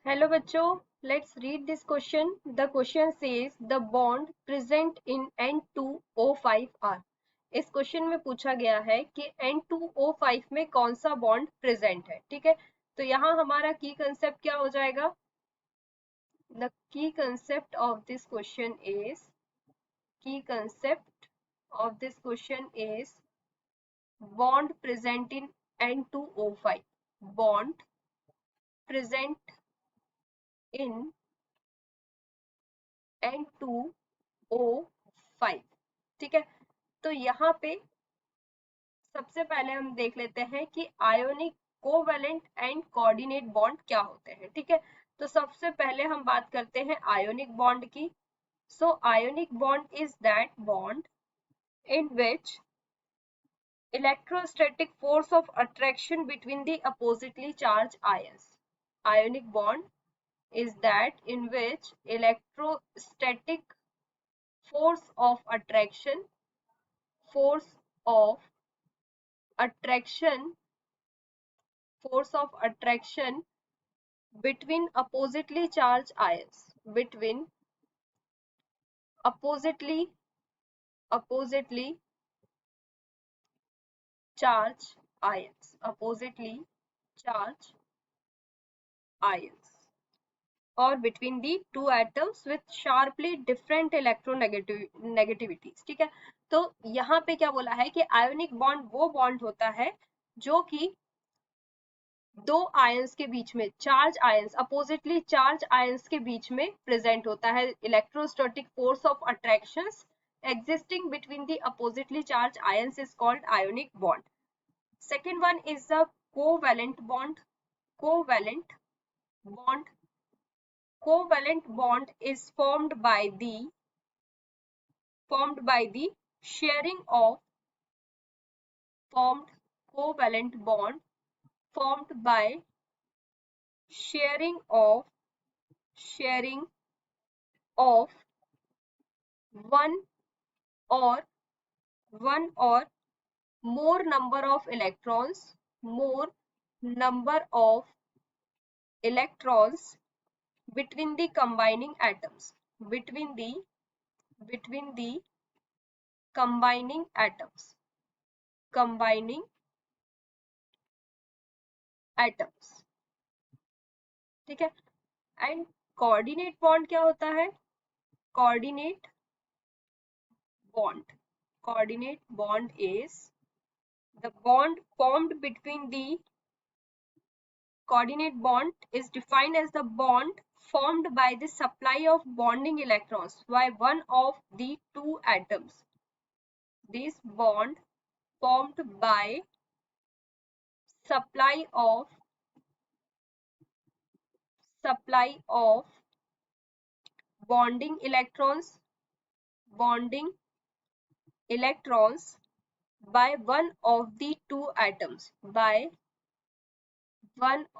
Hello बच्चों, let's read this question. The question says the bond present in N2O5 are. इस question में पूछा गया है कि N2O5 में कौन सा बॉन्ड प्रेजेंट है. ठीक है, तो यहाँ हमारा की कंसेप्ट क्या हो जाएगा. The key concept of this question is bond present in N2O5. Bond present in N2O5. ठीक है, तो यहाँ पे सबसे पहले हम देख लेते हैं कि ionic covalent and coordinate bond क्या होते हैं. ठीक है, तो सबसे पहले हम बात करते हैं आयोनिक बॉन्ड की. So ionic bond is that bond in which electrostatic force of attraction between the oppositely charged ions. Ionic bond is that in which electrostatic force of attraction force of attraction between oppositely charged ions oppositely charged ions or between the two atoms with sharply different electronegativities. ठीक है, तो यहाँ पे क्या बोला है कि ionic bond वो बॉन्ड होता है जो कि दो आयंस के बीच में charge ions oppositely charge ions के बीच में प्रेजेंट होता है. Electrostatic force of attractions existing between the oppositely charged ions is called ionic bond. Second one is the covalent bond. Covalent bond is formed by the sharing of covalent bond formed by sharing of one or more number of electrons between the combining atoms. ठीक है, and coordinate bond क्या होता है. Coordinate bond is the bond formed between the coordinate bond is defined as the bond formed by the supply of bonding electrons by one of the two atoms. This bond formed by supply of bonding electrons by one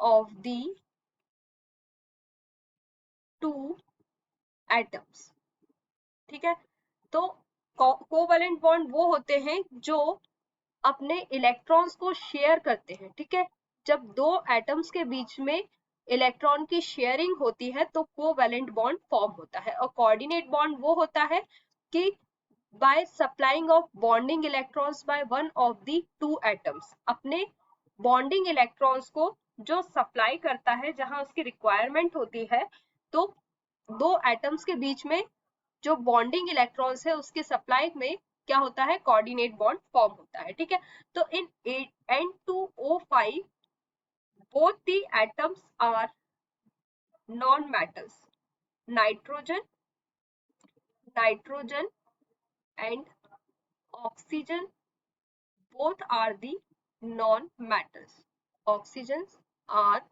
of the two atoms. ठीक है, तो covalent bond वो होते हैं जो अपने electrons को share करते हैं. ठीक है, जब दो एटम्स के बीच में इलेक्ट्रॉन की शेयरिंग होती है तो कोवैलेंट बॉन्ड फॉर्म होता है. और कोऑर्डिनेट बॉन्ड वो होता है कि by supplying of bonding electrons by one of the two atoms, अपने बॉन्डिंग इलेक्ट्रॉन्स को जो सप्लाई करता है जहां उसकी रिक्वायरमेंट होती है, तो दो एटम्स के बीच में जो बॉन्डिंग इलेक्ट्रॉन्स है उसके सप्लाई में क्या होता है, कोऑर्डिनेट बॉन्ड फॉर्म होता है. ठीक है, तो इन N2O5 both the atoms are non-metals. Nitrogen and oxygen both are the non-metals. Oxygens are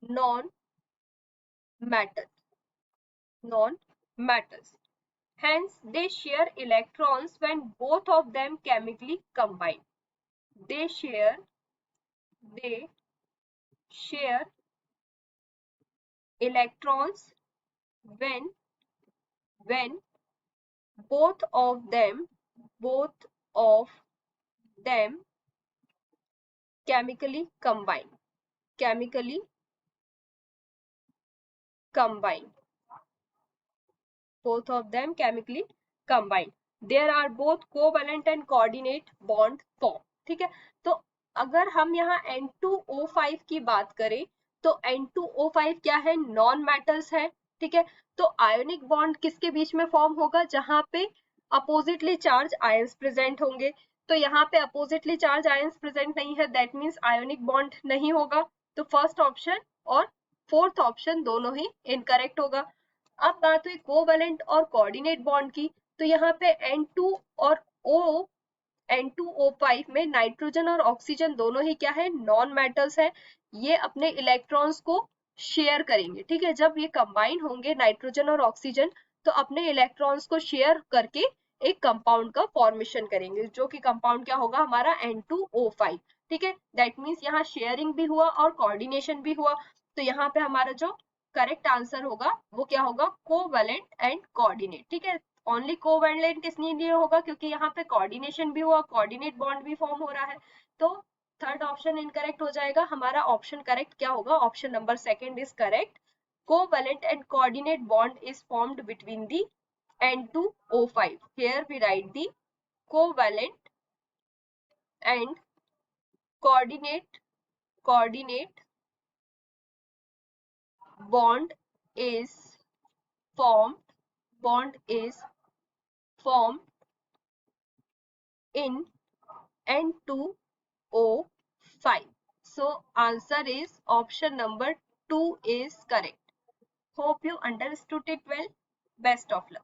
non-metals. Hence, they share electrons when both of them chemically combine. They share electrons when both of them chemically combine. combined. Both of them chemically combined. There are both covalent and coordinate bond form. ठीक है, तो अगर हम यहाँ N2O5 की बात करें तो N2O5 क्या है, नॉन मेटल्स है। ठीक है, तो आयोनिक बॉन्ड किसके बीच में फॉर्म होगा, जहां पे अपोजिटली चार्ज आयंस प्रेजेंट होंगे। तो यहाँ पे अपोजिटली चार्ज आयंस प्रेजेंट नहीं है, दैट मीन्स आयोनिक बॉन्ड नहीं होगा। तो फर्स्ट ऑप्शन और फोर्थ ऑप्शन दोनों ही इनकरेक्ट होगा। अब बात हुई कोवेलेंट और कोऑर्डिनेट बॉन्ड की, तो यहाँ पे N2 और O N2O5 में नाइट्रोजन और ऑक्सीजन दोनों ही क्या है, नॉन मेटल्स है। ये अपने इलेक्ट्रॉन्स को शेयर करेंगे। ठीक है, जब ये कंबाइन होंगे नाइट्रोजन और ऑक्सीजन तो अपने इलेक्ट्रॉन्स को शेयर करके एक कंपाउंड का फॉर्मेशन करेंगे, जो कि कंपाउंड क्या होगा हमारा N2O5। ठीक है, दैट मीन्स यहाँ शेयरिंग भी हुआ और कोऑर्डिनेशन भी हुआ। तो यहाँ पे हमारा जो करेक्ट आंसर होगा वो क्या होगा, कोवेलेंट एंड कोऑर्डिनेट। ठीक है, ओनली कोवेलेंट इसलिए होगा क्योंकि यहाँ पे कोऑर्डिनेशन भी हुआ, कोऑर्डिनेट बॉन्ड भी फॉर्म हो रहा है। तो थर्ड ऑप्शन इनकरेक्ट हो जाएगा। हमारा ऑप्शन करेक्ट क्या होगा, option number second is correct. Covalent and coordinate bond is formed between the N2O5. Here we write the covalent and coordinate bond is formed in N2O5. So answer is option number 2 is correct. Hope you understood it well. Best of luck.